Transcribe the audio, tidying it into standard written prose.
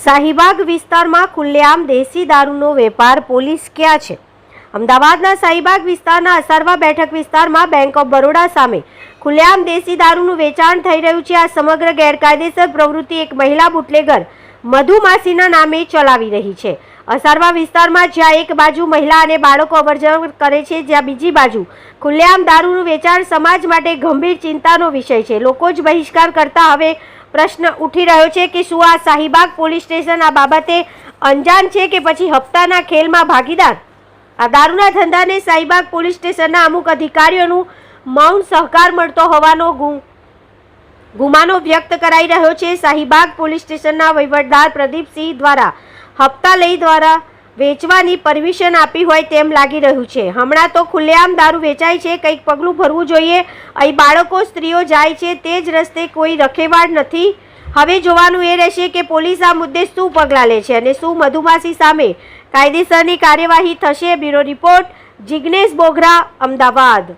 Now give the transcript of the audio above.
શાહીબાગ વિસ્તારમાં ખુલ્લેઆમ દેશી દારૂનો વેપાર પોલીસ ક્યાં છે? અમદાવાદના શાહીબાગ વિસ્તારના અસારવા બેઠક વિસ્તારમાં બેંક ઓફ બરોડા સામે ખુલ્લેઆમ દેશી દારૂનું વેચાણ થઈ રહ્યું છે। આ સમગ્ર ગેરકાયદેસર પ્રવૃત્તિ એક મહિલા બુટલેગર મધુમાસીના નામે ચલાવી રહી છે। અસારવા વિસ્તારમાં જ્યાં એક બાજુ મહિલા અને બાળકો અવરજવર કરે છે, જ્યાં બીજી બાજુ ખુલ્લેઆમ દારૂનું વેચાણ સમાજ માટે ગંભીર ચિંતાનો વિષય છે। લોકો જ બહિષ્કાર કરતા હવે પ્રશ્ન ઉઠી રહ્યો છે કે શું આ શાહીબાગ પોલીસ સ્ટેશન આ બાબતે અંજાન છે કે પછી હપ્તાના ખેલમાં ભાગીદાર? આ દારૂના ધંધાને શાહીબાગ પોલીસ સ્ટેશનના અમુક અધિકારીઓનું મૌન સહકાર મળતો હોવાનો ગુમાનો વ્યક્ત કરાઈ રહ્યો છે। શાહીબાગ પોલીસ સ્ટેશનના વહીવટદાર પ્રદીપસિંહ દ્વારા હપ્તા લઈ દ્વારા વેચવાની પરમિશન આપી હોય તેમ લાગી રહ્યું છે। હમણાં તો ખુલ્લેઆમ દારૂ વેચાય છે, કંઈક પગલું ભરવું જોઈએ। અહીં બાળકો, સ્ત્રીઓ જાય છે, તે જ રસ્તે કોઈ રખેવાળ નથી। હવે જોવાનું એ રહેશે કે પોલીસ આ મુદ્દે શું પગલાં લે છે અને શું મધુમાસી સામે કાયદેસરની કાર્યવાહી થશે। Bureau report, Jignesh Bogra, Ahmedabad.